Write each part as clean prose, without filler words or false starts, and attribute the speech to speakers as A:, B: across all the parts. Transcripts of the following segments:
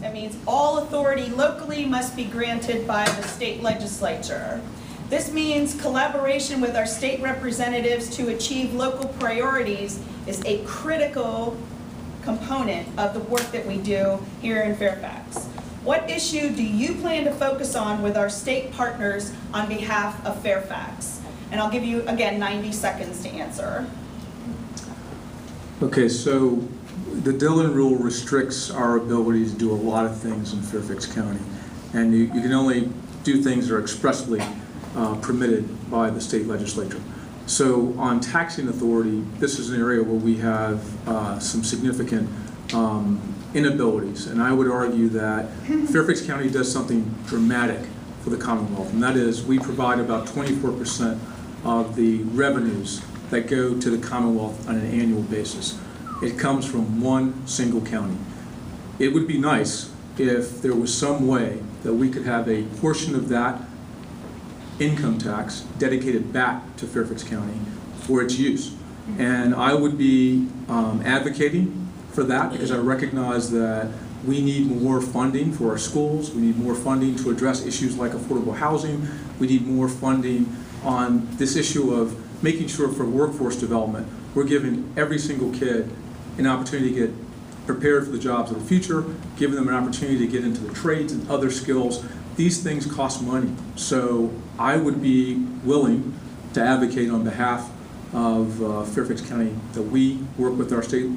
A: That means all authority locally must be granted by the state legislature. This means collaboration with our state representatives to achieve local priorities is a critical component of the work that we do here in Fairfax. What issue do you plan to focus on with our state partners on behalf of Fairfax? And I'll give you, again, 90 seconds to answer.
B: Okay, so the Dillon rule restricts our ability to do a lot of things in Fairfax County. And you can only do things that are expressly permitted by the state legislature. So on taxing authority, this is an area where we have some significant inabilities. And I would argue that Fairfax County does something dramatic for the Commonwealth, and that is we provide about 24% of the revenues that go to the Commonwealth on an annual basis. It comes from one single county. It would be nice if there was some way that we could have a portion of that income tax dedicated back to Fairfax County for its use. And I would be advocating for that because I recognize that we need more funding for our schools. We need more funding to address issues like affordable housing. We need more funding on this issue of making sure for workforce development, we're giving every single kid an opportunity to get prepared for the jobs of the future, giving them an opportunity to get into the trades and other skills. These things cost money. So I would be willing to advocate on behalf of Fairfax County that we work with our state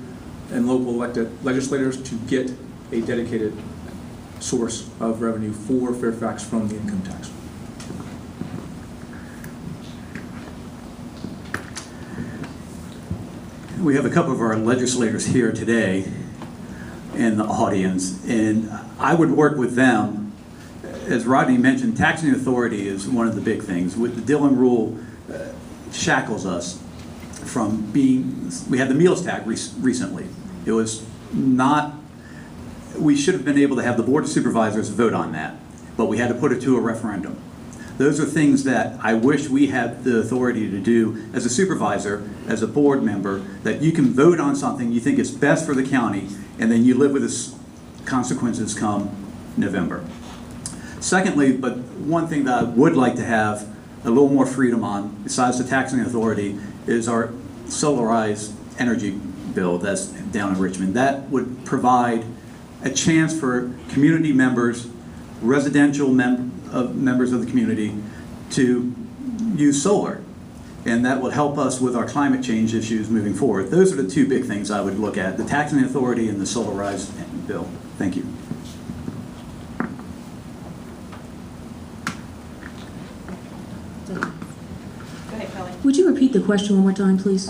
B: and local elected legislators to get a dedicated source of revenue for Fairfax from the income tax.
C: We have a couple of our legislators here today in the audience, and I would work with them. As Rodney mentioned, taxing authority is one of the big things. With the Dillon rule shackles us from being, we had the meals tax recently. It was not, we should have been able to have the Board of Supervisors vote on that, but we had to put it to a referendum. Those are things that I wish we had the authority to do as a supervisor, as a board member, that you can vote on something you think is best for the county, and then you live with its consequences come November. Secondly, but one thing that I would like to have a little more freedom on, besides the taxing authority, is our solarized energy bill that's down in Richmond. That would provide a chance for community members, residential members of the community, to use solar. And that will help us with our climate change issues moving forward. Those are the two big things I would look at, the taxing authority and the solarized bill. Thank you.
A: Go ahead, Kelly.
D: Would you repeat the question one more time, please?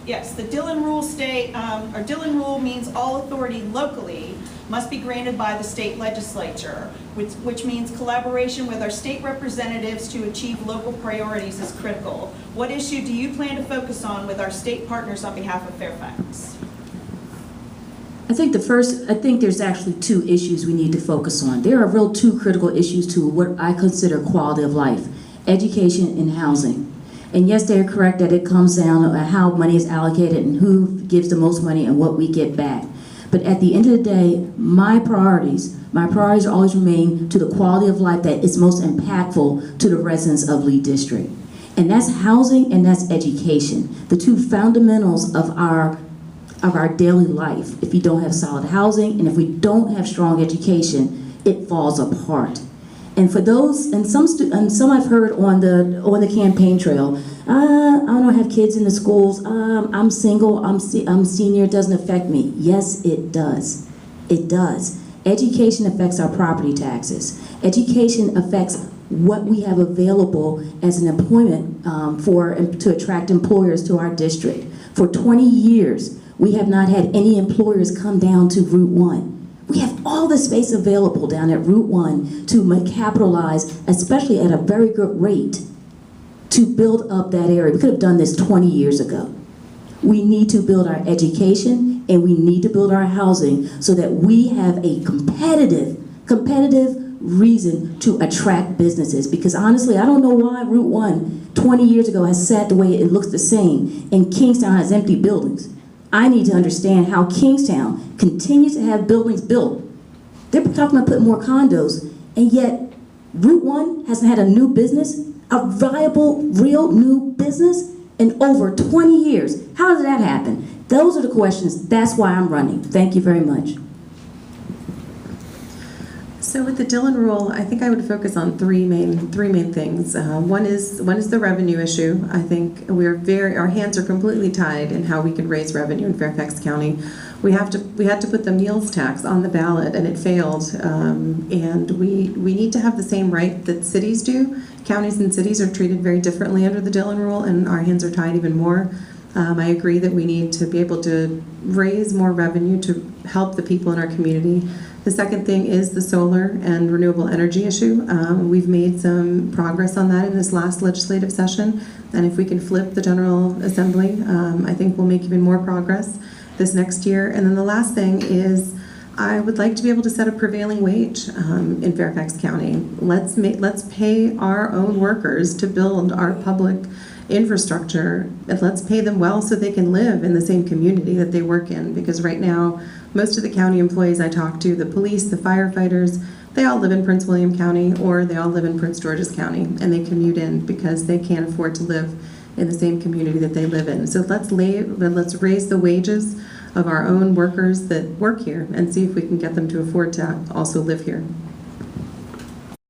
A: Yes, the Dillon rule Dillon rule means all authority locally must be granted by the state legislature, which means collaboration with our state representatives to achieve local priorities is critical. What issue do you plan to focus on with our state partners on behalf of Fairfax?
D: I think there's actually two issues we need to focus on. There are two critical issues to what I consider quality of life: education and housing. And yes, they're correct that it comes down to how money is allocated and who gives the most money and what we get back. But at the end of the day, my priorities always remain to the quality of life that is most impactful to the residents of Lee District. And that's housing and that's education, the two fundamentals of our daily life. If you don't have solid housing and if we don't have strong education, it falls apart. And for those, and some I've heard on the campaign trail, I don't have kids in the schools, I'm single, I'm senior, it doesn't affect me. Yes, it does. It does. Education affects our property taxes. Education affects what we have available as an employment to attract employers to our district. For 20 years, we have not had any employers come down to Route 1. We have all the space available down at Route 1 to capitalize, especially at a very good rate, to build up that area. We could have done this 20 years ago. We need to build our education and we need to build our housing so that we have a competitive reason to attract businesses. Because honestly, I don't know why Route 1 20 years ago has sat the way it looks the same and Kingstown has empty buildings. I need to understand how Kingstown continues to have buildings built. They're talking about putting more condos, and yet Route 1 hasn't had a new business, a viable, real new business in over 20 years. How did that happen? Those are the questions. That's why I'm running. Thank you very much.
E: So with the Dillon rule, I think I would focus on three main things. One is the revenue issue. I think our hands are completely tied in how we can raise revenue in Fairfax County. We had to put the meals tax on the ballot, and it failed. And we need to have the same right that cities do. Counties and cities are treated very differently under the Dillon rule, and our hands are tied even more. I agree that we need to be able to raise more revenue to help the people in our community. The second thing is the solar and renewable energy issue. We've made some progress on that in this last legislative session, and if we can flip the General Assembly, I think we'll make even more progress this next year. And then the last thing is I would like to be able to set a prevailing wage in Fairfax County. Let's pay our own workers to build our public infrastructure, and let's pay them well so they can live in the same community that they work in, because right now most of the county employees I talk to, the police, the firefighters, they all live in Prince William County or they all live in Prince George's County, and they commute in because they can't afford to live in the same community that they live in. So let's raise the wages of our own workers that work here and see if we can get them to afford to also live here.